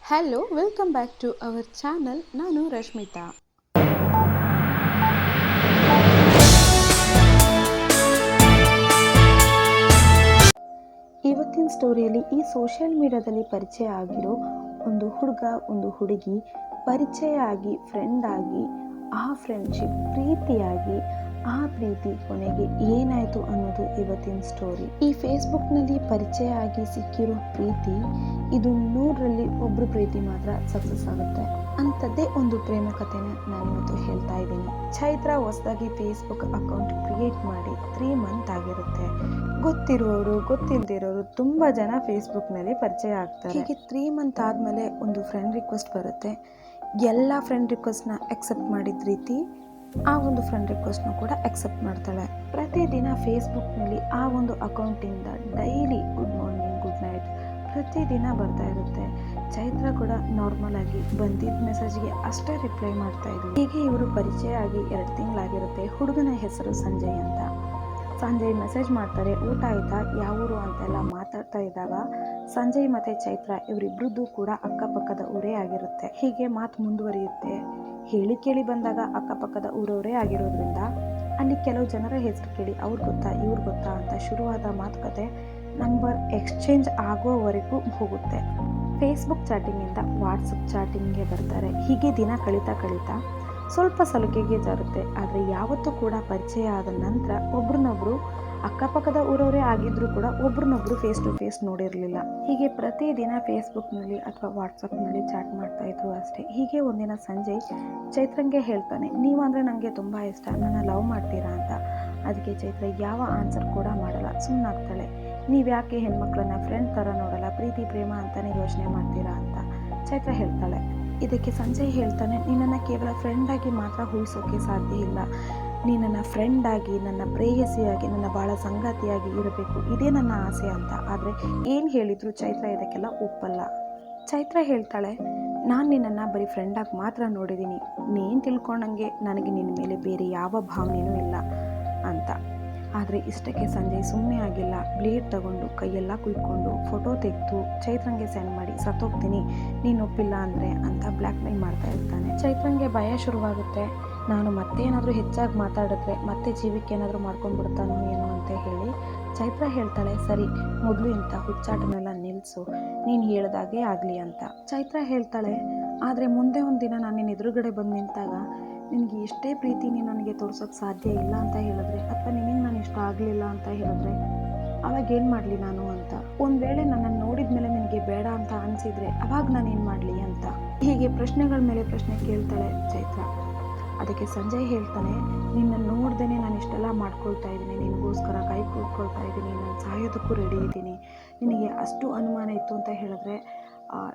Hello, welcome back to our channel. ನಾನು ರಶ್ಮಿತಾ. ಇವತ್ತಿನ ಸ್ಟೋರಿಯಲ್ಲಿ ಈ ಸೋಷಿಯಲ್ ಮೀಡಿಯಾದಲ್ಲಿ ಪರಿಚಯ ಆಗಿರೋ ಒಂದು ಹುಡುಗ, ಒಂದು ಹುಡುಗಿ ಪರಿಚಯ ಆಗಿ ಫ್ರೆಂಡ್ ಆಗಿ, ಆ ಫ್ರೆಂಡ್ಶಿಪ್ ಪ್ರೀತಿಯಾಗಿ, ಆ ಪ್ರೀತಿ ಕೊನೆಗೆ ಏನಾಯಿತು ಅನ್ನೋದು ಇವತ್ತಿನ ಸ್ಟೋರಿ. ಈ ಫೇಸ್ಬುಕ್ನಲ್ಲಿ ಪರಿಚಯ ಆಗಿ ಸಿಕ್ಕಿರೋ ಪ್ರೀತಿ ಇದು 100ರಲ್ಲಿ ಒಬ್ಬರು ಪ್ರೀತಿ ಮಾತ್ರ ಸಕ್ಸಸ್ ಆಗುತ್ತೆ. ಅಂಥದ್ದೇ ಒಂದು ಪ್ರೇಮ ಕಥೆನ ನಾನಿವತ್ತು ಹೇಳ್ತಾ ಇದ್ದೀನಿ. ಚೈತ್ರ ಹೊಸದಾಗಿ ಫೇಸ್ಬುಕ್ ಅಕೌಂಟ್ ಕ್ರಿಯೇಟ್ ಮಾಡಿ 3 ಮಂತ್ ಆಗಿರುತ್ತೆ. ಗೊತ್ತಿರುವವರು ಗೊತ್ತಿಲ್ಲದಿರೋರು ತುಂಬ ಜನ ಫೇಸ್ಬುಕ್ನಲ್ಲಿ ಪರಿಚಯ ಆಗ್ತಾರೆ. ಹೀಗೆ 3 ಮಂತ್ ಆದಮೇಲೆ ಒಂದು ಫ್ರೆಂಡ್ ರಿಕ್ವೆಸ್ಟ್ ಬರುತ್ತೆ. ಎಲ್ಲ ಫ್ರೆಂಡ್ ರಿಕ್ವೆಸ್ಟ್ನ ಅಕ್ಸೆಪ್ಟ್ ಮಾಡಿದ ರೀತಿ ಆ ಒಂದು ಫ್ರೆಂಡ್ ರಿಕ್ವೆಸ್ಟ್ನ ಕೂಡ ಅಕ್ಸೆಪ್ಟ್ ಮಾಡ್ತಾಳೆ. ಪ್ರತಿದಿನ ಫೇಸ್ಬುಕ್ನಲ್ಲಿ ಆ ಒಂದು ಅಕೌಂಟಿಂದ daily good morning, good night ಪ್ರತಿದಿನ ಬರ್ತಾ ಇರುತ್ತೆ. ಚೈತ್ರ ಕೂಡ ನಾರ್ಮಲ್ ಆಗಿ ಬಂದಿದ್ದ ಮೆಸೇಜ್ಗೆ ಅಷ್ಟೇ ರಿಪ್ಲೈ ಮಾಡ್ತಾ ಇದ್ವಿ. ಹೀಗೆ ಇವರು ಪರಿಚಯ ಆಗಿ 2 ತಿಂಗಳಾಗಿರುತ್ತೆ. ಹುಡುಗನ ಹೆಸರು ಸಂಜಯ್ ಅಂತ. ಸಂಜಯ್ ಮೆಸೇಜ್ ಮಾಡ್ತಾರೆ, ಊಟ ಆಯ್ತಾ, ಯಾವ ಊರು ಅಂತೆಲ್ಲ ಮಾತಾಡ್ತಾ ಇದ್ದಾಗ ಸಂಜಯ್ ಮತ್ತು ಚೈತ್ರ ಇವರಿಬ್ರದ್ದು ಕೂಡ ಅಕ್ಕಪಕ್ಕದ ಊರೇ ಆಗಿರುತ್ತೆ. ಹೀಗೆ ಮಾತು ಮುಂದುವರಿಯುತ್ತೆ. ಹೇಳಿ ಕೇಳಿ ಬಂದಾಗ ಅಕ್ಕಪಕ್ಕದ ಊರವರೇ ಆಗಿರೋದ್ರಿಂದ ಅಲ್ಲಿ ಕೆಲವು ಜನರ ಹೆಸರು ಕೇಳಿ ಅವ್ರು ಗೊತ್ತಾ ಇವ್ರು ಗೊತ್ತಾ ಅಂತ ಶುರುವಾದ ಮಾತುಕತೆ ನಂಬರ್ ಎಕ್ಸ್ಚೇಂಜ್ ಆಗೋವರೆಗೂ ಹೋಗುತ್ತೆ. ಫೇಸ್ಬುಕ್ ಚಾಟಿಂಗಿಂದ ವಾಟ್ಸಪ್ ಚಾಟಿಂಗ್ಗೆ ಬರ್ತಾರೆ. ಹೀಗೆ ದಿನ ಕಳೀತಾ ಸ್ವಲ್ಪ ಸಲುಕೆಗೆ ಜಾರುತ್ತೆ. ಆದರೆ ಯಾವತ್ತೂ ಕೂಡ ಪರಿಚಯ ಆದ ನಂತರ ಒಬ್ರನ್ನೊಬ್ರು ಅಕ್ಕಪಕ್ಕದ ಊರವರೇ ಆಗಿದ್ರೂ ಕೂಡ ಒಬ್ರನ್ನೊಬ್ರು ಫೇಸ್ ಟು ಫೇಸ್ ನೋಡಿರಲಿಲ್ಲ. ಹೀಗೆ ಪ್ರತಿದಿನ ಫೇಸ್ಬುಕ್ನಲ್ಲಿ ಅಥವಾ ವಾಟ್ಸಪ್ನಲ್ಲಿ ಚಾಟ್ ಮಾಡ್ತಾ ಇದ್ರು ಅಷ್ಟೇ. ಹೀಗೆ ಒಂದಿನ ಸಂಜಯ್ ಚೈತ್ರಂಗೆ ಹೇಳ್ತಾನೆ, ನೀವು ಅಂದರೆ ನನಗೆ ತುಂಬ ಇಷ್ಟ, ನನ್ನ ಲವ್ ಮಾಡ್ತೀರಾ ಅಂತ. ಅದಕ್ಕೆ ಚೈತ್ರ ಯಾವ ಆನ್ಸರ್ ಕೂಡ ಮಾಡಲ್ಲ, ಸುಮ್ಮನಾಗ್ತಾಳೆ. ನೀವು ಯಾಕೆ ಹೆಣ್ಮಕ್ಳನ್ನ ಫ್ರೆಂಡ್ ಥರ ನೋಡಲ್ಲ, ಪ್ರೀತಿ ಪ್ರೇಮ ಅಂತಲೇ ಯೋಚನೆ ಮಾಡ್ತೀರಾ ಅಂತ ಚೈತ್ರ ಹೇಳ್ತಾಳೆ. ಇದಕ್ಕೆ ಸಂಜಯ್ ಹೇಳ್ತಾನೆ, ನಿನ್ನನ್ನು ಕೇವಲ ಫ್ರೆಂಡಾಗಿ ಮಾತ್ರ ಊಹಿಸೋಕ್ಕೆ ಸಾಧ್ಯ ಇಲ್ಲ. ನೀನು ನನ್ನ ಫ್ರೆಂಡಾಗಿ, ನನ್ನ ಪ್ರೇಯಸಿಯಾಗಿ, ನನ್ನ ಭಾಳ ಸಂಗಾತಿಯಾಗಿ ಇರಬೇಕು, ಇದೇ ನನ್ನ ಆಸೆ ಅಂತ. ಆದರೆ ಏನು ಹೇಳಿದ್ರು ಚೈತ್ರ ಇದಕ್ಕೆಲ್ಲ ಒಪ್ಪಲ್ಲ. ಚೈತ್ರ ಹೇಳ್ತಾಳೆ, ನಾನು ನಿನ್ನನ್ನು ಬರೀ ಫ್ರೆಂಡಾಗಿ ಮಾತ್ರ ನೋಡಿದ್ದೀನಿ, ನೀನು ತಿಳ್ಕೊಂಡಂಗೆ ನನಗೆ ನಿನ್ನ ಮೇಲೆ ಬೇರೆ ಯಾವ ಭಾವನೆಯೂ ಇಲ್ಲ ಅಂತ. ಆದರೆ ಇಷ್ಟಕ್ಕೆ ಸಂಜಯ್ ಸುಮ್ಮನೆ ಆಗಿಲ್ಲ. ಬ್ಲೇಡ್ ತಗೊಂಡು ಕೈಯೆಲ್ಲ ಕುಯ್ಕೊಂಡು ಫೋಟೋ ತೆಗೆದು ಚೈತ್ರಂಗೆ ಸೆಂಡ್ ಮಾಡಿ ಸತ್ತೋಗ್ತೀನಿ ನೀನು ಒಪ್ಪಿಲ್ಲ ಅಂದರೆ ಅಂತ ಬ್ಲ್ಯಾಕ್ ಮೇಲ್ ಮಾಡ್ತಾ ಇರ್ತಾನೆ. ಚೈತ್ರಂಗೆ ಭಯ ಶುರುವಾಗುತ್ತೆ. ನಾನು ಮತ್ತೇನಾದರೂ ಹೆಚ್ಚಾಗಿ ಮಾತಾಡಿದ್ರೆ ಮತ್ತೆ ಜೀವಕ್ಕೆ ಏನಾದರೂ ಮಾಡ್ಕೊಂಡ್ಬಿಡ್ತಾನೋ ಏನೋ ಅಂತ ಹೇಳಿ ಚೈತ್ರ ಹೇಳ್ತಾಳೆ, ಸರಿ ಮೊದಲು ಇಂಥ ಹುಚ್ಚಾಟನೆಲ್ಲ ನಿಲ್ಲಿಸು, ನೀನು ಹೇಳ್ದಾಗೆ ಆಗಲಿ ಅಂತ. ಚೈತ್ರ ಹೇಳ್ತಾಳೆ, ಆದರೆ ಮುಂದೆ ಒಂದು ದಿನ ನಾನು ನಿನ್ನ ಎದುರುಗಡೆ ಬಂದು ನಿಂತಾಗ ನಿನಗೆ ಎಷ್ಟೇ ಪ್ರೀತಿ ನೀನು ನನಗೆ ತೋರ್ಸೋಕ್ಕೆ ಸಾಧ್ಯ ಇಲ್ಲ ಅಂತ ಹೇಳಿದ್ರೆ, ಅಥವಾ ನಿನಗೆ ನಾನು ಇಷ್ಟ ಆಗಲಿಲ್ಲ ಅಂತ ಹೇಳಿದ್ರೆ ಅವಾಗ ಏನು ಮಾಡಲಿ ನಾನು ಅಂತ. ಒಂದು ವೇಳೆ ನನ್ನನ್ನು ನೋಡಿದ ಮೇಲೆ ನಿನಗೆ ಬೇಡ ಅಂತ ಅನಿಸಿದರೆ ಅವಾಗ ನಾನೇನು ಮಾಡಲಿ ಅಂತ. ಹೀಗೆ ಪ್ರಶ್ನೆಗಳ ಮೇಲೆ ಪ್ರಶ್ನೆ ಕೇಳ್ತಾಳೆ ಚೈತ್ರ. ಅದಕ್ಕೆ ಸಂಜಯ್ ಹೇಳ್ತಾನೆ, ನಿನ್ನನ್ನು ನೋಡ್ದೇ ನಾನು ಇಷ್ಟೆಲ್ಲ ಮಾಡ್ಕೊಳ್ತಾ ಇದ್ದೀನಿ, ನಿನಗೋಸ್ಕರ ಕೈ ಕೂತ್ಕೊಳ್ತಾ ಇದ್ದೀನಿ, ನಾನು ಸಾಯೋದಕ್ಕೂ ರೆಡಿ ಇದ್ದೀನಿ. ನಿನಗೆ ಅಷ್ಟು ಅನುಮಾನ ಇತ್ತು ಅಂತ ಹೇಳಿದ್ರೆ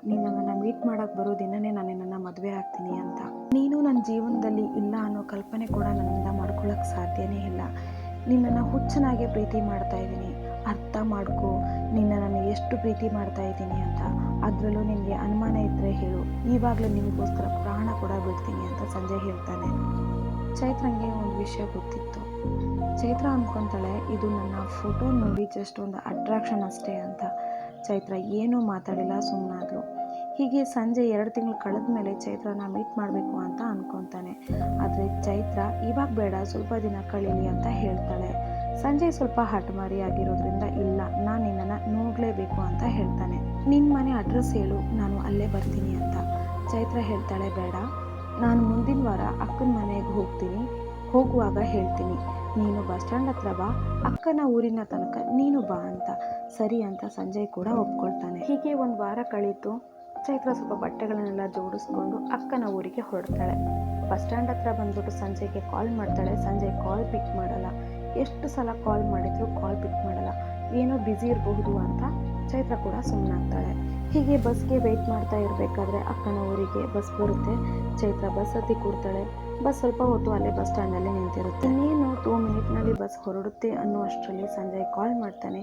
ನೀನು ನನ್ನನ್ನು ಮೀಟ್ ಮಾಡೋಕ್ಕೆ ಬರೋ ದಿನವೇ ನಾನು ನಿನ್ನನ್ನು ಮದುವೆ ಆಗ್ತೀನಿ ಅಂತ. ನೀನು ನನ್ನ ಜೀವನದಲ್ಲಿ ಇಲ್ಲ ಅನ್ನೋ ಕಲ್ಪನೆ ಕೂಡ ನನ್ನಿಂದ ಮಾಡ್ಕೊಳ್ಳೋಕ್ಕೆ ಸಾಧ್ಯನೇ ಇಲ್ಲ. ನಿನ್ನನ್ನು ಹುಚ್ಚನಾಗೆ ಪ್ರೀತಿ ಮಾಡ್ತಾ ಇದ್ದೀನಿ, ಅರ್ಥ ಮಾಡ್ಕೋ, ನಾನು ಎಷ್ಟು ಪ್ರೀತಿ ಮಾಡ್ತಾ ಇದ್ದೀನಿ ಅಂತ. ಅದರಲ್ಲೂ ನಿನಗೆ ಅನುಮಾನ ಇದ್ದರೆ ಹೇಳು, ಈವಾಗಲೇ ನಿನಗೋಸ್ಕರ ಪ್ರಾಣ ಕೂಡ ಬಿಡ್ತೀನಿ ಅಂತ ಸಂಜಯ್ ಹೇಳ್ತಾನೆ. ಚೈತ್ರಂಗೆ ಒಂದು ವಿಷಯ ಗೊತ್ತಿತ್ತು. ಚೈತ್ರ ಅಂದ್ಕೊತಾಳೆ, ಇದು ನನ್ನ ಫೋಟೋ ನೋಡಿ ಜಸ್ಟ್ ಒಂದು ಅಟ್ರಾಕ್ಷನ್ ಅಷ್ಟೇ ಅಂತ. ಚೈತ್ರ ಏನೂ ಮಾತಾಡಿಲ್ಲ, ಸುಮ್ಮನಾದ್ಲು. ಹೀಗೆ ಸಂಜೆ 2 ತಿಂಗಳು ಕಳೆದ ಮೇಲೆ ಚೈತ್ರನ ಮೀಟ್ ಮಾಡಬೇಕು ಅಂತ ಅಂದ್ಕೊತಾನೆ. ಆದರೆ ಚೈತ್ರ ಇವಾಗ ಬೇಡ, ಸ್ವಲ್ಪ ದಿನ ಕಳೀಲಿ ಅಂತ ಹೇಳ್ತಾಳೆ. ಸಂಜಯ್ ಸ್ವಲ್ಪ ಹಠಮಾರಿ ಆಗಿರೋದ್ರಿಂದ ಇಲ್ಲ, ನಾನು ನಿನ್ನನ್ನು ನೋಡಲೇಬೇಕು ಅಂತ ಹೇಳ್ತಾನೆ. ನಿನ್ನ ಮನೆ ಅಡ್ರೆಸ್ ಹೇಳು, ನಾನು ಅಲ್ಲೇ ಬರ್ತೀನಿ ಅಂತ. ಚೈತ್ರ ಹೇಳ್ತಾಳೆ, ಬೇಡ, ನಾನು ಮುಂದಿನ ವಾರ ಅಕ್ಕನ ಮನೆಗೆ ಹೋಗ್ತೀನಿ, ಹೋಗುವಾಗ ಹೇಳ್ತೀನಿ, ನೀನು ಬಸ್ ಸ್ಟ್ಯಾಂಡ್ ಹತ್ರ ಬಾ, ಅಕ್ಕನ ಊರಿನ ತನಕ ನೀನು ಬಾ ಅಂತ. ಸರಿ ಅಂತ ಸಂಜಯ್ ಕೂಡ ಒಪ್ಕೊಳ್ತಾನೆ. ಹೀಗೆ 1 ವಾರ ಕಳೀತು. ಚೈತ್ರ ಸ್ವಲ್ಪ ಬಟ್ಟೆಗಳನ್ನೆಲ್ಲ ಜೋಡಿಸ್ಕೊಂಡು ಅಕ್ಕನ ಊರಿಗೆ ಹೊರಡ್ತಾಳೆ. ಬಸ್ ಸ್ಟ್ಯಾಂಡ್ ಹತ್ರ ಬಂದ್ಬಿಟ್ಟು ಸಂಜಯ್ಗೆ ಕಾಲ್ ಮಾಡ್ತಾಳೆ. ಸಂಜಯ್ ಕಾಲ್ ಪಿಕ್ ಮಾಡಲ್ಲ. ಎಷ್ಟು ಸಲ ಕಾಲ್ ಮಾಡಿದ್ರು ಕಾಲ್ ಪಿಕ್ ಮಾಡಲ್ಲ. ಏನೋ ಬ್ಯುಸಿ ಇರಬಹುದು ಅಂತ ಚೈತ್ರ ಕೂಡ ಸುಮ್ಮನಾಗ್ತಾಳೆ. ಹೀಗೆ ಬಸ್ಗೆ ವೆಯ್ಟ್ ಮಾಡ್ತಾ ಇರಬೇಕಾದ್ರೆ ಅಕ್ಕನ ಊರಿಗೆ ಬಸ್ ಬರುತ್ತೆ. ಚೈತ್ರ ಬಸ್ ಹತ್ತಿ ಕೂರ್ತಾಳೆ. ಬಸ್ ಸ್ವಲ್ಪ ಹೊತ್ತು ಅಲ್ಲೇ ಬಸ್ ಸ್ಟ್ಯಾಂಡಲ್ಲಿ ನಿಂತಿರುತ್ತೆ. ಇನ್ನೇನು 2 ಮಿನಿಟ್ನಲ್ಲಿ ಬಸ್ ಹೊರಡುತ್ತೆ ಅನ್ನೋ ಅಷ್ಟರಲ್ಲಿ ಸಂಜಯ್ ಕಾಲ್ ಮಾಡ್ತಾನೆ,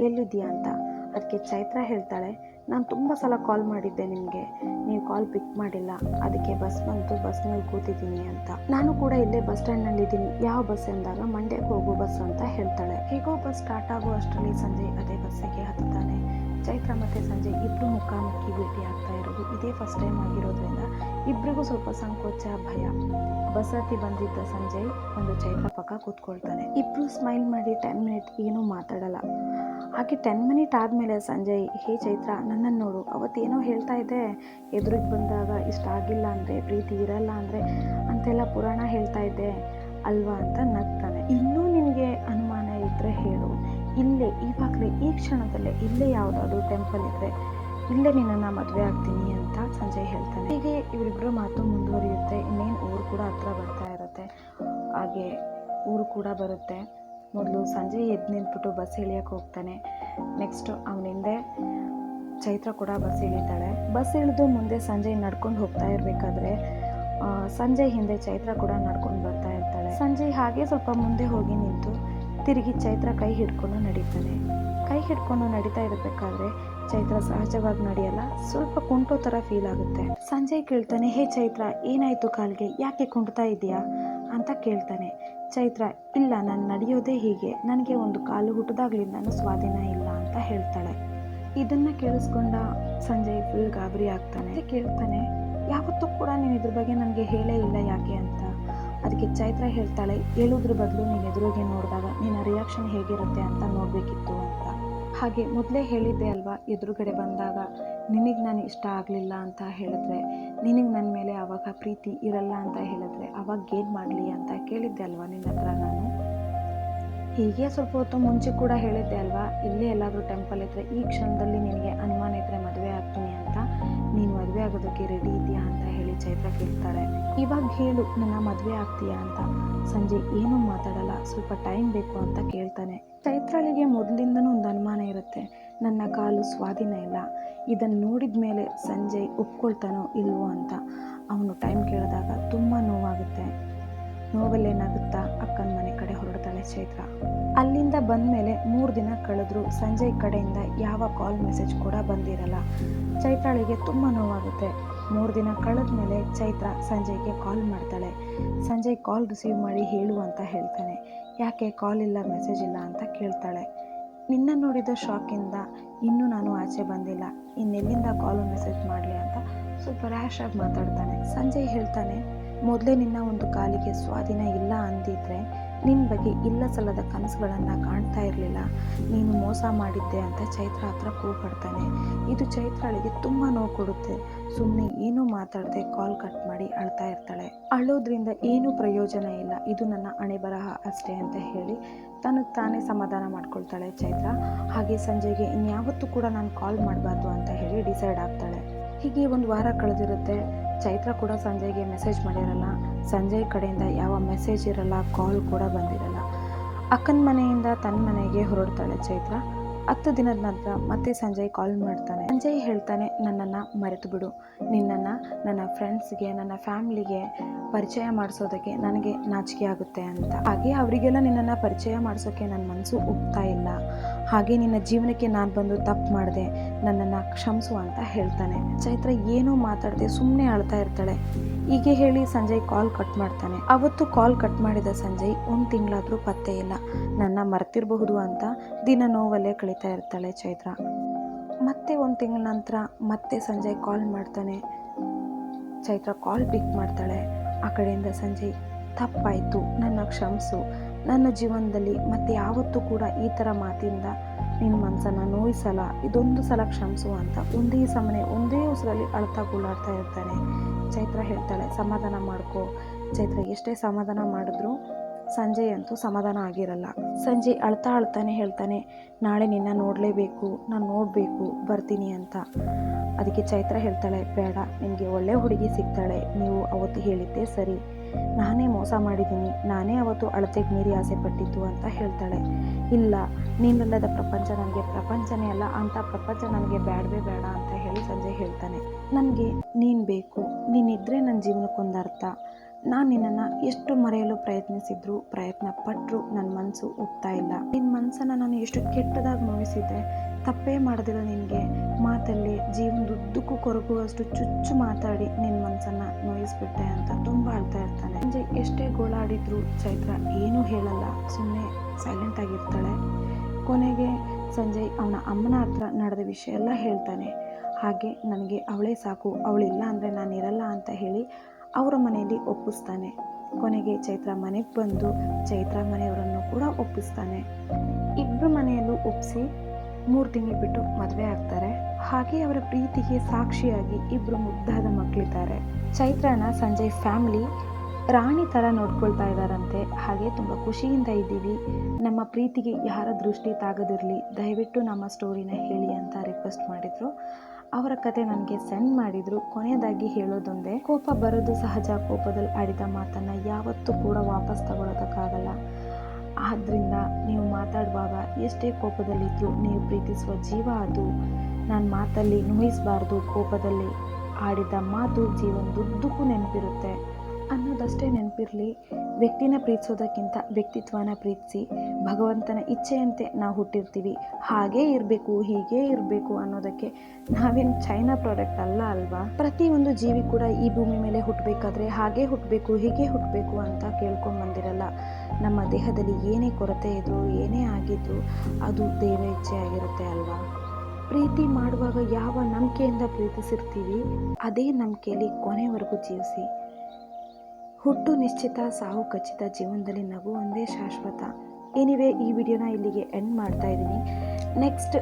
ಎಲ್ಲಿದ್ದೀಯಾ ಅಂತ. ಅದಕ್ಕೆ ಚೈತ್ರ ಹೇಳ್ತಾಳೆ, ನಾನು ತುಂಬ ಸಲ ಕಾಲ್ ಮಾಡಿದ್ದೆ ನಿಮಗೆ, ನೀವು ಕಾಲ್ ಪಿಕ್ ಮಾಡಿಲ್ಲ, ಅದಕ್ಕೆ ಬಸ್ ಬಂತು, ಬಸ್ನಲ್ಲಿ ಕೂತಿದ್ದೀನಿ ಅಂತ. ನಾನು ಕೂಡ ಇಲ್ಲೇ ಬಸ್ ಸ್ಟ್ಯಾಂಡ್ನಲ್ಲಿದ್ದೀನಿ, ಯಾವ ಬಸ್ ಎಂದಾಗ ಮಂಡ್ಯಕ್ಕೆ ಹೋಗೋ ಬಸ್ ಅಂತ ಹೇಳ್ತಾಳೆ. ಹೇಗೋ ಬಸ್ ಸ್ಟಾರ್ಟ್ ಆಗೋ ಅಷ್ಟರಲ್ಲಿ ಸಂಜಯ್ ಅದೇ ಬಸ್ಸಿಗೆ ಹತ್ತಾನೆ. ಚೈತ್ರ ಮತ್ತು ಸಂಜಯ್ ಇಬ್ಬರು ಮುಖಾಮುಖಿ ಭೇಟಿ ಆಗ್ತಾ ಇರೋದು ಇದೇ ಫಸ್ಟ್ ಟೈಮ್ ಆಗಿರೋದ್ರಿಂದ ಇಬ್ಬರಿಗೂ ಸ್ವಲ್ಪ ಸಂಕೋಚ, ಭಯ. ಬಸ್ ಹತ್ತಿ ಬಂದಿದ್ದ ಸಂಜಯ್ ಒಂದು ಚೈತ್ರ ಪಕ್ಕ ಕೂತ್ಕೊಳ್ತಾನೆ. ಇಬ್ಬರು ಸ್ಮೈಲ್ ಮಾಡಿ 10 ಮಿನಿಟ್ ಏನೂ ಮಾತಾಡಲ್ಲ. ಹಾಗೆ 10 ಮಿನಿಟ್ ಆದಮೇಲೆ ಸಂಜಯ್, ಹೇ ಚೈತ್ರ, ನನ್ನನ್ನು ನೋಡು, ಅವತ್ತೇನೋ ಹೇಳ್ತಾ ಇದ್ದೆ, ಎದುರಿಗೆ ಬಂದಾಗ ಇಷ್ಟ ಆಗಿಲ್ಲ ಅಂದರೆ, ಪ್ರೀತಿ ಇರಲ್ಲ ಅಂದರೆ ಅಂತೆಲ್ಲ ಪುರಾಣ ಹೇಳ್ತಾ ಇದ್ದೆ ಅಲ್ವಾ ಅಂತ ನಗ್ತಾನೆ. ಇನ್ನೂ ನಿನಗೆ ಅನುಮಾನ ಇದ್ದರೆ ಹೇಳು, ಇಲ್ಲೇ ಇವಾಗಲೇ ಈ ಕ್ಷಣದಲ್ಲೇ ಇಲ್ಲೇ ಯಾವುದಾದ್ರೂ ಟೆಂಪಲ್ ಇದ್ದರೆ ಇಲ್ಲೇ ನಿನ್ನನ್ನು ಮದುವೆ ಆಗ್ತೀನಿ ಅಂತ ಸಂಜಯ್ ಹೇಳ್ತಾನೆ. ಹೀಗೆ ಇವರಿಬ್ಬರ ಮಾತು ಮುಂದುವರಿಯುತ್ತೆ. ಇನ್ನೇನು ಊರು ಕೂಡ ಹತ್ರ ಬರ್ತಾ ಇರುತ್ತೆ. ಹಾಗೆ ಊರು ಕೂಡ ಬರುತ್ತೆ. ಮೊದಲು ಸಂಜಯ್ ಎದ್ದು ನಿಂತ್ಬಿಟ್ಟು ಬಸ್ ಇಳಿಯೋಕ್ಕೆ ಹೋಗ್ತಾನೆ. ನೆಕ್ಸ್ಟು ಅವನಿಂದೆ ಚೈತ್ರ ಕೂಡ ಬಸ್ ಇಳಿತಾಳೆ. ಬಸ್ ಇಳಿದು ಮುಂದೆ ಸಂಜಯ್ ನಡ್ಕೊಂಡು ಹೋಗ್ತಾ ಇರಬೇಕಾದ್ರೆ ಸಂಜಯ್ ಹಿಂದೆ ಚೈತ್ರ ಕೂಡ ನಡ್ಕೊಂಡು ಬರ್ತಾ ಇರ್ತಾಳೆ. ಸಂಜಯ್ ಹಾಗೆ ಸ್ವಲ್ಪ ಮುಂದೆ ಹೋಗಿ ನಿಂತು ತಿರುಗಿ ಚೈತ್ರ ಕೈ ಹಿಡ್ಕೊಂಡು ನಡೀತಾನೆ. ಕೈ ಹಿಡ್ಕೊಂಡು ನಡೀತಾ ಇರಬೇಕಾದ್ರೆ ಚೈತ್ರ ಸಹಜವಾಗಿ ನಡೆಯಲ್ಲ, ಸ್ವಲ್ಪ ಕುಂಟೋ ಥರ ಫೀಲ್ ಆಗುತ್ತೆ. ಸಂಜಯ್ ಕೇಳ್ತಾನೆ, ಹೇ ಚೈತ್ರ, ಏನಾಯಿತು ಕಾಲಿಗೆ, ಯಾಕೆ ಕುಂಟ್ತಾ ಇದೆಯಾ ಅಂತ ಕೇಳ್ತಾನೆ. ಚೈತ್ರ, ಇಲ್ಲ, ನಾನು ನಡೆಯೋದೇ ಹೀಗೆ, ನನಗೆ ಒಂದು ಕಾಲು ಹುಟ್ಟಿದಾಗ್ಲಿಂದನೂ ಸ್ವಾಧೀನ ಇಲ್ಲ ಅಂತ ಹೇಳ್ತಾಳೆ. ಇದನ್ನು ಕೇಳಿಸ್ಕೊಂಡ ಸಂಜಯ್ ಫುಲ್ ಗಾಬರಿ ಆಗ್ತಾನೆ. ಕೇಳ್ತಾನೆ, ಯಾವತ್ತೂ ಕೂಡ ನೀನು ಇದ್ರ ಬಗ್ಗೆ ನನಗೆ ಹೇಳೇ ಇಲ್ಲ, ಯಾಕೆ ಅಂತ. ಅದಕ್ಕೆ ಚೈತ್ರ ಹೇಳ್ತಾಳೆ, ಹೇಳೋದ್ರ ಬದಲು ನೀನು ಎದುರಿಗೆ ನೋಡಿದಾಗ ನಿನ್ನ ರಿಯಾಕ್ಷನ್ ಹೇಗಿರುತ್ತೆ ಅಂತ ನೋಡಬೇಕಿತ್ತು ಅಂತ. ಹಾಗೆ ಮೊದಲೇ ಹೇಳಿದ್ದೆ ಅಲ್ವಾ, ಎದುರುಗಡೆ ಬಂದಾಗ ನಿನಗೆ ನಾನು ಇಷ್ಟ ಆಗಲಿಲ್ಲ ಅಂತ ಹೇಳಿದ್ರೆ, ನಿನಗೆ ನನ್ನ ಮೇಲೆ ಆವಾಗ ಪ್ರೀತಿ ಇರಲ್ಲ ಅಂತ ಹೇಳಿದ್ರೆ ಆವಾಗ ಏನು ಮಾಡಲಿ ಅಂತ ಕೇಳಿದ್ದೆ ಅಲ್ವಾ ನಿನ್ನ ಹತ್ರ ನಾನು. ಹೀಗೆ ಸ್ವಲ್ಪ ಹೊತ್ತು ಮುಂಚೆ ಕೂಡ ಹೇಳಿದ್ದೆ ಅಲ್ವಾ, ಇಲ್ಲೇ ಎಲ್ಲಾದರೂ ಟೆಂಪಲ್ ಇದ್ದರೆ ಈ ಕ್ಷಣದಲ್ಲಿ ನಿನಗೆ ಅನುಮಾನ ಇದ್ದರೆ ಮದುವೆ ಆಗ್ತೀನಿ ಅಂತ, ನೀನು ಮದುವೆ ಆಗೋದಕ್ಕೆ ರೆಡಿ ಇದೆಯಾ ಅಂತ ಹೇಳಿ ಚೈತ್ರ ಕೇಳ್ತಾಳೆ. ಇವಾಗ ಹೇಳು, ನನ್ನ ಮದುವೆ ಆಗ್ತೀಯಾ ಅಂತ. ಸಂಜಯ್ ಏನೂ ಮಾತಾಡಲ್ಲ, ಸ್ವಲ್ಪ ಟೈಮ್ ಬೇಕು ಅಂತ ಕೇಳ್ತಾನೆ. ಚೈತ್ರಳಿಗೆ ಮೊದಲಿಂದನೂ ಒಂದು ಅನುಮಾನ ಇರುತ್ತೆ, ನನ್ನ ಕಾಲು ಸ್ವಾಧೀನ ಇಲ್ಲ. ಇದನ್ನು ನೋಡಿದ ಮೇಲೆ ಸಂಜಯ್ ಒಪ್ಕೊಳ್ತಾನೋ ಇಲ್ವೋ ಅಂತ. ಅವನು ಟೈಮ್ ಕೇಳಿದಾಗ ತುಂಬ ನೋವಾಗುತ್ತೆ. ನೋವಲ್ಲೇನಾಗುತ್ತಾ ಅಕ್ಕನ ಮನೆ ಕಡೆ ಹೊರಡ್ತಾಳೆ ಚೈತ್ರ. ಅಲ್ಲಿಂದ ಬಂದ ಮೇಲೆ 3 ದಿನ ಕಳೆದ್ರೂ ಸಂಜಯ್ ಕಡೆಯಿಂದ ಯಾವ ಕಾಲ್ ಮೆಸೇಜ್ ಕೂಡ ಬಂದಿರಲ್ಲ. ಚೈತ್ರಳಿಗೆ ತುಂಬ ನೋವಾಗುತ್ತೆ. 3 ದಿನ ಕಳೆದ ಮೇಲೆ ಚೈತ್ರ ಸಂಜಯ್ಗೆ ಕಾಲ್ ಮಾಡ್ತಾಳೆ. ಸಂಜಯ್ ಕಾಲ್ ರಿಸೀವ್ ಮಾಡಿ ಹೇಳು ಅಂತ ಹೇಳ್ತಾನೆ. ಯಾಕೆ ಕಾಲ್ ಇಲ್ಲ, ಮೆಸೇಜ್ ಇಲ್ಲ ಅಂತ ಕೇಳ್ತಾಳೆ. ನಿನ್ನ ನೋಡಿದ ಶಾಕಿಂದ ಇನ್ನೂ ನಾನು ಆಚೆ ಬಂದಿಲ್ಲ, ಇನ್ನೆಲ್ಲಿಂದ ಕಾಲು ಮೆಸೇಜ್ ಮಾಡಲಿ ಅಂತ ಸ್ವಲ್ಪ ರ್ಯಾಶ್ ಆಗಿ ಮಾತಾಡ್ತಾನೆ. ಸಂಜಯ್ ಹೇಳ್ತಾನೆ, ಮೊದಲೇ ನಿನ್ನ ಒಂದು ಕಾಲಿಗೆ ಸ್ವಾಧೀನ ಇಲ್ಲ ಅಂದಿದ್ರೆ ನಿನ್ನ ಬಗ್ಗೆ ಇಲ್ಲ ಸಲ್ಲದ ಕನಸುಗಳನ್ನು ಕಾಣ್ತಾ ಇರಲಿಲ್ಲ, ನೀನು ಮೋಸ ಮಾಡಿದ್ದೆ ಅಂತ ಚೈತ್ರ ಹತ್ರ ಕೂಗಾಡ್ತಾನೆ. ಇದು ಚೈತ್ರಳಿಗೆ ತುಂಬ ನೋವು ಕೊಡುತ್ತೆ. ಸುಮ್ಮನೆ ಏನೂ ಮಾತಾಡದೆ ಕಾಲ್ ಕಟ್ ಮಾಡಿ ಅಳ್ತಾ ಇರ್ತಾಳೆ. ಅಳೋದ್ರಿಂದ ಏನೂ ಪ್ರಯೋಜನ ಇಲ್ಲ, ಇದು ನನ್ನ ಹಣೆ ಬರಹ ಅಷ್ಟೇ ಅಂತ ಹೇಳಿ ತನಗೆ ತಾನೇ ಸಮಾಧಾನ ಮಾಡ್ಕೊಳ್ತಾಳೆ ಚೈತ್ರ. ಹಾಗೆ ಸಂಜಯ್ಗೆ ಇನ್ಯಾವತ್ತೂ ಕೂಡ ನಾನು ಕಾಲ್ ಮಾಡಬಾರ್ದು ಅಂತ ಹೇಳಿ ಡಿಸೈಡ್ ಆಗ್ತಾಳೆ. ಹೀಗೆ 1 ವಾರ ಕಳೆದಿರುತ್ತೆ. ಚೈತ್ರ ಕೂಡ ಸಂಜಯ್ಗೆ ಮೆಸೇಜ್ ಮಾಡಿರಲ್ಲ. ಸಂಜಯ್ ಕಡೆಯಿಂದ ಯಾವ ಮೆಸೇಜ್ ಇರಲ್ಲ, ಕಾಲ್ ಕೂಡ ಬಂದಿರಲ್ಲ. ಅಕ್ಕನ ಮನೆಯಿಂದ ತನ್ನ ಮನೆಗೆ ಹೊರಡ್ತಾಳೆ ಚೈತ್ರ. 10 ದಿನದ ನಂತರ ಮತ್ತೆ ಸಂಜಯ್ ಕಾಲ್ ಮಾಡ್ತಾನೆ. ಸಂಜಯ್ ಹೇಳ್ತಾನೆ, ನನ್ನನ್ನು ಮರೆತು ಬಿಡು, ನಿನ್ನನ್ನು ನನ್ನ ಫ್ರೆಂಡ್ಸ್ಗೆ, ನನ್ನ ಫ್ಯಾಮಿಲಿಗೆ ಪರಿಚಯ ಮಾಡಿಸೋದಕ್ಕೆ ನನಗೆ ನಾಚಿಕೆ ಆಗುತ್ತೆ ಅಂತ. ಹಾಗೆ ಅವರಿಗೆಲ್ಲ ನಿನ್ನನ್ನು ಪರಿಚಯ ಮಾಡಿಸೋಕ್ಕೆ ನನ್ನ ಮನಸ್ಸು ಒಪ್ತಾ ಇಲ್ಲ. ಹಾಗೆ ನಿನ್ನ ಜೀವನಕ್ಕೆ ನಾನು ಬಂದು ತಪ್ಪು ಮಾಡಿದೆ, ನನ್ನನ್ನು ಕ್ಷಮಿಸು ಅಂತ ಹೇಳ್ತಾನೆ. ಚೈತ್ರ ಏನೂ ಮಾತಾಡದೆ ಸುಮ್ಮನೆ ಅಳ್ತಾ ಇರ್ತಾಳೆ. ಹೀಗೆ ಹೇಳಿ ಸಂಜಯ್ ಕಾಲ್ ಕಟ್ ಮಾಡ್ತಾನೆ. ಅವತ್ತು ಕಾಲ್ ಕಟ್ ಮಾಡಿದ ಸಂಜಯ್ 1 ತಿಂಗಳಾದರೂ ಪತ್ತೆ ಇಲ್ಲ. ನನ್ನ ಮರ್ತಿರಬಹುದು ಅಂತ ದಿನ ನೋವಲ್ಲೇ ಕಳೀತಾ ಇರ್ತಾಳೆ ಚೈತ್ರ. ಮತ್ತೆ 1 ತಿಂಗಳ ನಂತರ ಮತ್ತೆ ಸಂಜಯ್ ಕಾಲ್ ಮಾಡ್ತಾನೆ. ಚೈತ್ರ ಕಾಲ್ ಪಿಕ್ ಮಾಡ್ತಾಳೆ. ಆ ಕಡೆಯಿಂದ ಸಂಜಯ್, ತಪ್ಪಾಯಿತು, ನನ್ನ ಕ್ಷಮಿಸು, ನನ್ನ ಜೀವನದಲ್ಲಿ ಮತ್ತೆ ಯಾವತ್ತೂ ಕೂಡ ಈ ಥರ ಮಾತಿಂದ ನಿನ್ನ ಮನಸ್ಸನ್ನು ನೋಯಿಸಲ್ಲ, ಇದೊಂದು ಸಲ ಕ್ಷಮಿಸು ಅಂತ ಒಂದೇ ಸಮನೆ ಒಂದೇ ಉಸಿರಲ್ಲಿ ಅಳ್ತಾ ಗುಳ್ಳಾಡ್ತಾ ಇರ್ತಾನೆ. ಚೈತ್ರ ಹೇಳ್ತಾಳೆ, ಸಮಾಧಾನ ಮಾಡ್ಕೋ. ಚೈತ್ರ ಎಷ್ಟೇ ಸಮಾಧಾನ ಮಾಡಿದ್ರೂ ಸಂಜಯ್ ಅಂತೂ ಸಮಾಧಾನ ಆಗಿರಲ್ಲ. ಸಂಜಯ್ ಅಳ್ತಾ ಅಳ್ತಾನೆ ಹೇಳ್ತಾನೆ, ನಾಳೆ ನಿನ್ನ ನೋಡಲೇಬೇಕು, ನಾನು ನೋಡಬೇಕು, ಬರ್ತೀನಿ ಅಂತ. ಅದಕ್ಕೆ ಚೈತ್ರ ಹೇಳ್ತಾಳೆ, ಬೇಡ, ನಿನಗೆ ಒಳ್ಳೆ ಹುಡುಗಿ ಸಿಗ್ತಾಳೆ, ನೀವು ಅವತ್ತು ಹೇಳಿದ್ದೆ ಸರಿ, ನಾನೇ ಮೋಸ ಮಾಡಿದ್ದೀನಿ, ನಾನೇ ಅವತ್ತು ಅಳತೆಗೆ ಮೀರಿ ಆಸೆ ಪಟ್ಟಿದ್ದು ಅಂತ ಹೇಳ್ತಾಳೆ. ಇಲ್ಲ, ನೀನಲ್ಲದ ಪ್ರಪಂಚ ನನಗೆ ಪ್ರಪಂಚನೇ ಅಲ್ಲ, ಅಂಥ ಪ್ರಪಂಚ ನನಗೆ ಬೇಡವೇ ಬೇಡ ಅಂತ ಹೇಳಿ ಸಂಜಯ್ ಹೇಳ್ತಾನೆ. ನನಗೆ ನೀನು ಬೇಕು, ನೀನಿದ್ದರೆ ನನ್ನ ಜೀವನಕ್ಕೊಂದು ಅರ್ಥ. ನಾನು ನಿನ್ನನ್ನು ಎಷ್ಟು ಮರೆಯಲು ಪ್ರಯತ್ನ ಪಟ್ಟರು ನನ್ನ ಮನಸ್ಸು ಒಪ್ತಾ ಇಲ್ಲ. ನಿನ್ನ ಮನಸ್ಸನ್ನು ನಾನು ಎಷ್ಟು ಕೆಟ್ಟದಾಗಿ ನೋಯಿಸಿದ್ದೆ, ತಪ್ಪೇ ಮಾಡೋದಿಲ್ಲ ನಿನಗೆ, ಮಾತಲ್ಲಿ ಜೀವನದುದ್ದಕ್ಕೂ ಕೊರಗುವಷ್ಟು ಚುಚ್ಚು ಮಾತಾಡಿ ನಿನ್ನ ಮನಸ್ಸನ್ನು ನೋಯಿಸ್ಬಿಟ್ಟೆ ಅಂತ ತುಂಬ ಅಳ್ತಾ ಇರ್ತಾನೆ. ಸಂಜಯ್ ಎಷ್ಟೇ ಗೋಳಾಡಿದ್ರು ಚೈತ್ರ ಏನೂ ಹೇಳಲ್ಲ, ಸುಮ್ಮನೆ ಸೈಲೆಂಟ್ ಆಗಿರ್ತಾಳೆ. ಕೊನೆಗೆ ಸಂಜಯ್ ಅವನ ಅಮ್ಮನ ಹತ್ರ ನಡೆದ ವಿಷಯ ಎಲ್ಲ ಹೇಳ್ತಾನೆ. ಹಾಗೆ ನನಗೆ ಅವಳೇ ಸಾಕು, ಅವಳಿಲ್ಲ ಅಂದರೆ ನಾನಿರಲ್ಲ ಅಂತ ಹೇಳಿ ಅವರ ಮನೆಯಲ್ಲಿ ಒಪ್ಪಿಸ್ತಾನೆ. ಕೊನೆಗೆ ಚೈತ್ರ ಮನೆಗೆ ಬಂದು ಚೈತ್ರ ಮನೆಯವರನ್ನು ಕೂಡ ಒಪ್ಪಿಸ್ತಾನೆ. ಇಬ್ಬರು ಮನೆಯಲ್ಲೂ ಒಪ್ಪಿಸಿ 3 ತಿಂಗಳು ಬಿಟ್ಟು ಮದುವೆ ಆಗ್ತಾರೆ. ಹಾಗೆ ಅವರ ಪ್ರೀತಿಗೆ ಸಾಕ್ಷಿಯಾಗಿ ಇಬ್ಬರು ಮುದ್ದಾದ ಮಕ್ಕಳಿದ್ದಾರೆ. ಚೈತ್ರನ ಸಂಜಯ್ ಫ್ಯಾಮಿಲಿ ರಾಣಿ ಥರ ನೋಡ್ಕೊಳ್ತಾ ಇದ್ದಾರಂತೆ. ಹಾಗೆ ತುಂಬ ಖುಷಿಯಿಂದ ಇದ್ದೀವಿ, ನಮ್ಮ ಪ್ರೀತಿಗೆ ಯಾರ ದೃಷ್ಟಿ ತಾಗದಿರಲಿ, ದಯವಿಟ್ಟು ನಮ್ಮ ಸ್ಟೋರಿನ ಹೇಳಿ ಅಂತ ರಿಕ್ವೆಸ್ಟ್ ಮಾಡಿದರು. ಅವರ ಕತೆ ನನಗೆ ಸೆಂಡ್ ಮಾಡಿದರು. ಕೊನೆಯದಾಗಿ ಹೇಳೋದೊಂದೇ, ಕೋಪ ಬರೋದು ಸಹಜ, ಕೋಪದಲ್ಲಿ ಆಡಿದ ಮಾತನ್ನು ಯಾವತ್ತೂ ಕೂಡ ವಾಪಸ್ ತಗೊಳ್ಳೋದಕ್ಕಾಗಲ್ಲ. ಆದ್ದರಿಂದ ನೀವು ಮಾತಾಡುವಾಗ ಎಷ್ಟೇ ಕೋಪದಲ್ಲಿದ್ದರೂ ನೀವು ಪ್ರೀತಿಸುವ ಜೀವ ಅದು. ನಾನು ಮಾತಲ್ಲಿ ನೋಯಿಸಬಾರ್ದು, ಕೋಪದಲ್ಲಿ ಆಡಿದ ಮಾತು ಜೀವನದುದ್ದಕ್ಕೂ ನೆನಪಿರುತ್ತೆ ಅನ್ನೋದಷ್ಟೇ ನೆನಪಿರಲಿ. ವ್ಯಕ್ತಿನ ಪ್ರೀತಿಸೋದಕ್ಕಿಂತ ವ್ಯಕ್ತಿತ್ವನ ಪ್ರೀತಿಸಿ. ಭಗವಂತನ ಇಚ್ಛೆಯಂತೆ ನಾವು ಹುಟ್ಟಿರ್ತೀವಿ, ಹಾಗೇ ಇರಬೇಕು ಹೀಗೇ ಇರಬೇಕು ಅನ್ನೋದಕ್ಕೆ ನಾವೇನು ಚೈನಾ ಪ್ರಾಡಕ್ಟ್ ಅಲ್ಲ ಅಲ್ವಾ. ಪ್ರತಿಯೊಂದು ಜೀವಿ ಕೂಡ ಈ ಭೂಮಿ ಮೇಲೆ ಹುಟ್ಟಬೇಕಾದ್ರೆ ಹಾಗೇ ಹುಟ್ಟಬೇಕು ಹೀಗೆ ಹುಟ್ಟಬೇಕು ಅಂತ ಕೇಳ್ಕೊಂಬಂದಿರಲ್ಲ. ನಮ್ಮ ದೇಹದಲ್ಲಿ ಏನೇ ಕೊರತೆ ಇದ್ರೂ ಏನೇ ಆಗಿದ್ರೂ ಅದು ದೇವ ಇಚ್ಛೆ ಆಗಿರುತ್ತೆ ಅಲ್ವಾ. ಪ್ರೀತಿ ಮಾಡುವಾಗ ಯಾವ ನಂಬಿಕೆಯಿಂದ ಪ್ರೀತಿಸಿರ್ತೀವಿ ಅದೇ ನಂಬಿಕೆಯಲ್ಲಿ ಕೊನೆವರೆಗೂ ಜೀವಿಸಿ. ಹುಟ್ಟು ನಿಶ್ಚಿತ, ಸಾವು ಖಚಿತ, ಜೀವನದಲ್ಲಿ ನಗು ಒಂದೇ ಶಾಶ್ವತ. ಎನಿವೇ, ಈ ವಿಡಿಯೋನ ಇಲ್ಲಿಗೆ ಎಂಡ್ ಮಾಡ್ತಾ ಇದ್ದೀನಿ. ನೆಕ್ಸ್ಟ್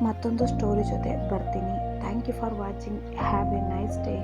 ಮತ್ತೊಂದು ಸ್ಟೋರಿ ಜೊತೆ ಬರ್ತೀನಿ. Thank you for watching. Have a nice day.